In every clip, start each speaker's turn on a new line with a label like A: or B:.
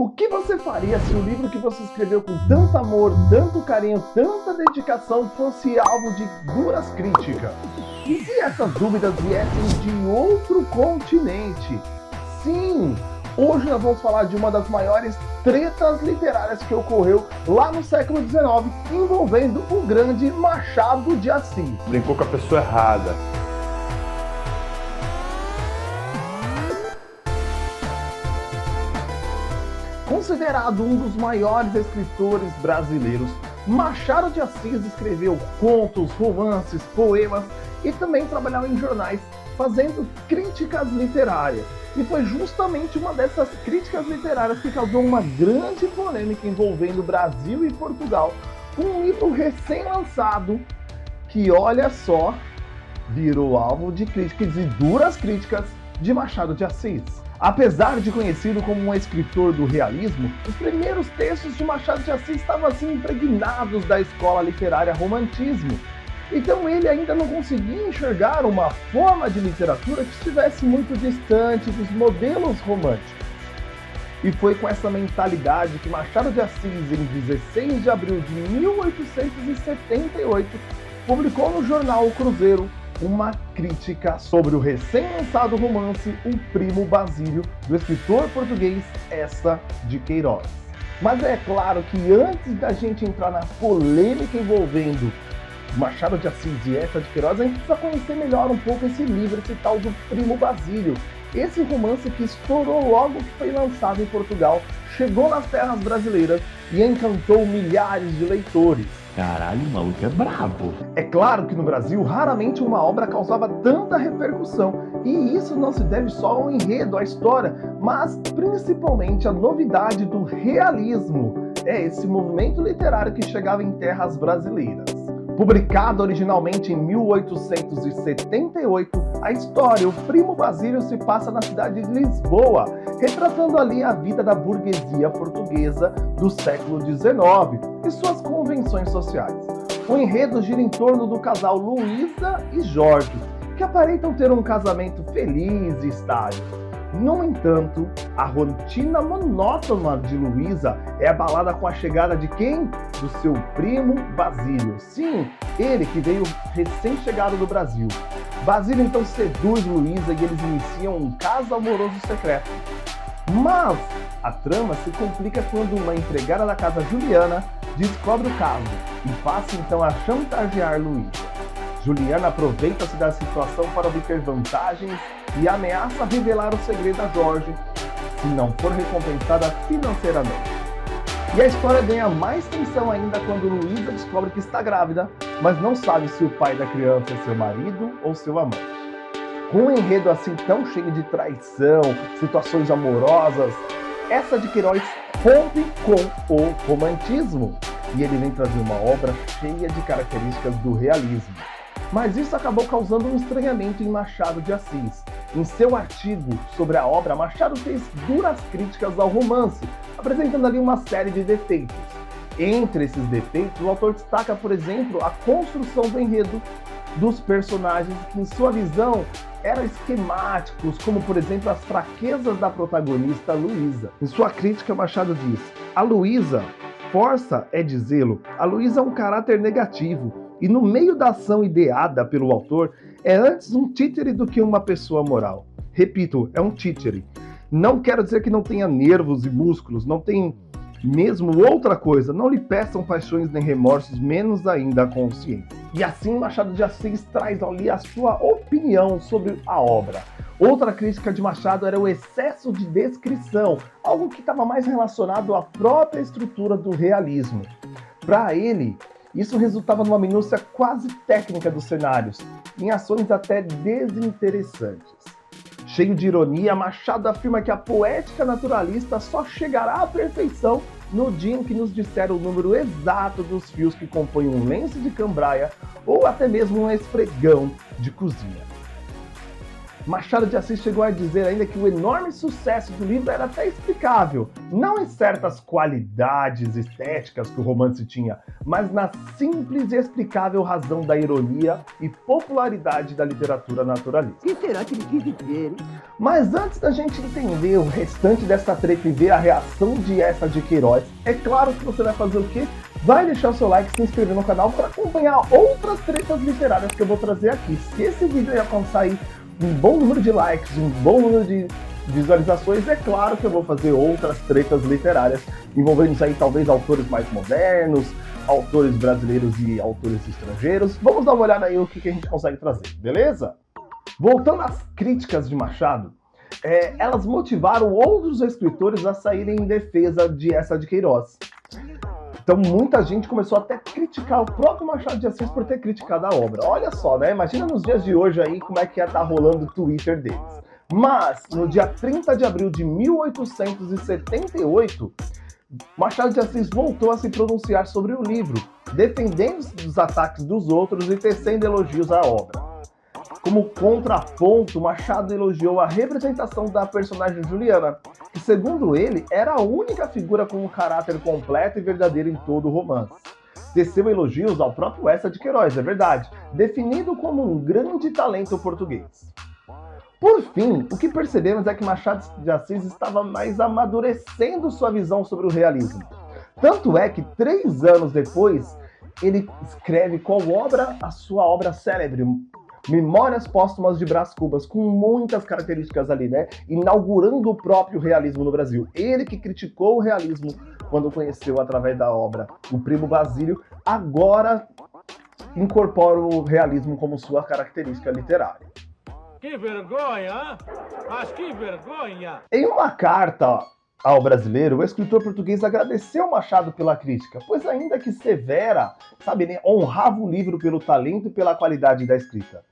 A: O que você faria se o livro que você escreveu com tanto amor, tanto carinho, tanta dedicação fosse alvo de duras críticas? E se essas dúvidas viessem de outro continente? Sim! Hoje nós vamos falar de uma das maiores tretas literárias que ocorreu lá no século XIX, envolvendo o grande Machado de Assis.
B: Brincou com a pessoa errada.
A: Considerado um dos maiores escritores brasileiros, Machado de Assis escreveu contos, romances, poemas e também trabalhava em jornais, fazendo críticas literárias. E foi justamente uma dessas críticas literárias que causou uma grande polêmica envolvendo Brasil e Portugal, com um livro recém-lançado que, olha só, virou alvo de críticas e duras críticas de Machado de Assis. Apesar de conhecido como um escritor do realismo, os primeiros textos de Machado de Assis estavam assim impregnados da escola literária romantismo. Então ele ainda não conseguia enxergar uma forma de literatura que estivesse muito distante dos modelos românticos. E foi com essa mentalidade que Machado de Assis, em 16 de abril de 1878, publicou no jornal O Cruzeiro uma crítica sobre o recém-lançado romance O Primo Basílio, do escritor português Eça de Queiroz. Mas é claro que antes da gente entrar na polêmica envolvendo Machado de Assis e Eça de Queiroz, a gente precisa conhecer melhor um pouco esse livro, esse tal do Primo Basílio. Esse romance que estourou logo que foi lançado em Portugal, chegou nas terras brasileiras e encantou milhares de leitores.
B: Caralho, o maluco é brabo.
A: É claro que no Brasil, raramente uma obra causava tanta repercussão, e isso não se deve só ao enredo, à história, mas principalmente à novidade do realismo. É esse movimento literário que chegava em terras brasileiras. Publicado originalmente em 1878, a história O Primo Basílio se passa na cidade de Lisboa, retratando ali a vida da burguesia portuguesa do século XIX e suas convenções sociais. O enredo gira em torno do casal Luísa e Jorge, que aparentam ter um casamento feliz e estável. No entanto, a rotina monótona de Luísa é abalada com a chegada de quem? Do seu primo Basílio. Sim, ele que veio recém-chegado do Brasil. Basílio então seduz Luísa e eles iniciam um caso amoroso secreto. Mas a trama se complica quando uma empregada da casa Juliana descobre o caso e passa então a chantagear Luísa. Juliana aproveita-se da situação para obter vantagens e ameaça revelar o segredo a Jorge, se não for recompensada financeiramente. E a história ganha mais tensão ainda quando Luísa descobre que está grávida, mas não sabe se o pai da criança é seu marido ou seu amante. Com um enredo assim tão cheio de traição, situações amorosas, Eça de Queiroz rompe com o romantismo e ele vem trazer uma obra cheia de características do realismo. Mas isso acabou causando um estranhamento em Machado de Assis. Em seu artigo sobre a obra, Machado fez duras críticas ao romance, apresentando ali uma série de defeitos. Entre esses defeitos, o autor destaca, por exemplo, a construção do enredo dos personagens que, em sua visão, eram esquemáticos, como, por exemplo, as fraquezas da protagonista Luísa. Em sua crítica, Machado diz: a Luísa, força é dizê-lo, a Luísa é um caráter negativo, e no meio da ação ideada pelo autor, é antes um títere do que uma pessoa moral. Repito, é um títere. Não quero dizer que não tenha nervos e músculos, não tem mesmo outra coisa, não lhe peçam paixões nem remorsos, menos ainda a consciência. E assim Machado de Assis traz ali a sua opinião sobre a obra. Outra crítica de Machado era o excesso de descrição, algo que estava mais relacionado à própria estrutura do realismo. Para ele, isso resultava numa minúcia quase técnica dos cenários, em ações até desinteressantes. Cheio de ironia, Machado afirma que a poética naturalista só chegará à perfeição no dia em que nos disser o número exato dos fios que compõem um lenço de cambraia ou até mesmo um esfregão de cozinha. Machado de Assis chegou a dizer ainda que o enorme sucesso do livro era até explicável, não em certas qualidades estéticas que o romance tinha, mas na simples e explicável razão da ironia e popularidade da literatura naturalista.
C: O que será que ele quis dizer?
A: Mas antes da gente entender o restante dessa treta e ver a reação de Eça de Queiroz, é claro que você vai fazer o quê? Vai deixar o seu like e se inscrever no canal para acompanhar outras tretas literárias que eu vou trazer aqui. Se esse vídeo alcançar aí um bom número de likes, um bom número de visualizações, é claro que eu vou fazer outras tretas literárias envolvendo aí talvez autores mais modernos, autores brasileiros e autores estrangeiros. Vamos dar uma olhada aí no que a gente consegue trazer, beleza? Voltando às críticas de Machado, elas motivaram outros escritores a saírem em defesa de Eça de Queiroz. Então muita gente começou até a criticar o próprio Machado de Assis por ter criticado a obra. Olha só, né? Imagina nos dias de hoje aí como é que ia estar rolando o Twitter deles. Mas, no dia 30 de abril de 1878, Machado de Assis voltou a se pronunciar sobre o livro, defendendo os ataques dos outros e tecendo elogios à obra. Como contraponto, Machado elogiou a representação da personagem Juliana, que, segundo ele, era a única figura com um caráter completo e verdadeiro em todo o romance. Teceu elogios ao próprio Eça de Queiroz, é verdade, definido como um grande talento português. Por fim, o que percebemos é que Machado de Assis estava mais amadurecendo sua visão sobre o realismo. Tanto é que 3 anos depois, ele escreve qual obra? A sua obra célebre, Memórias Póstumas de Brás Cubas, com muitas características ali, né? Inaugurando o próprio realismo no Brasil. Ele que criticou o realismo quando conheceu através da obra O Primo Basílio, agora incorpora o realismo como sua característica literária.
D: Que vergonha, hein? Mas que vergonha!
A: Em uma carta ao brasileiro, o escritor português agradeceu Machado pela crítica, pois ainda que severa, sabe, né, honrava o livro pelo talento e pela qualidade da escrita.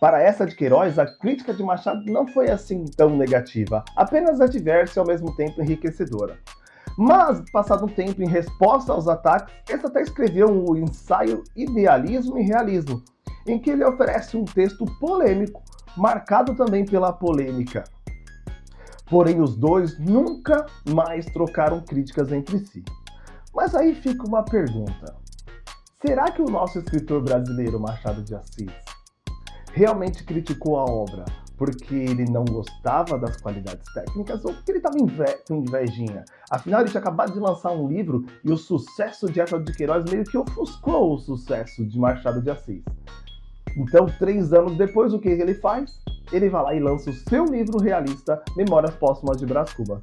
A: Para Eça de Queiroz, a crítica de Machado não foi assim tão negativa, apenas adversa e ao mesmo tempo enriquecedora. Mas, passado um tempo, em resposta aos ataques, Eça até escreveu um ensaio Idealismo e Realismo, em que ele oferece um texto polêmico, marcado também pela polêmica. Porém, os dois nunca mais trocaram críticas entre si. Mas aí fica uma pergunta. Será que o nosso escritor brasileiro Machado de Assis realmente criticou a obra porque ele não gostava das qualidades técnicas ou porque ele estava com invejinha? Afinal, ele tinha acabado de lançar um livro e o sucesso de Eça de Queiroz meio que ofuscou o sucesso de Machado de Assis. Então, 3 anos depois, o que ele faz? Ele vai lá e lança o seu livro realista, Memórias Póstumas de Brás Cubas.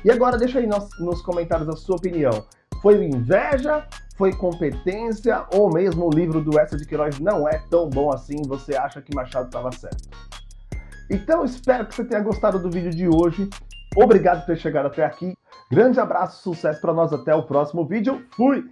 A: E agora deixa aí nos comentários a sua opinião. Foi inveja? Foi competência? Ou mesmo o livro do Eça de Queiroz não é tão bom assim e você acha que Machado estava certo? Então espero que você tenha gostado do vídeo de hoje. Obrigado por ter chegado até aqui. Grande abraço, sucesso para nós. Até o próximo vídeo. Fui!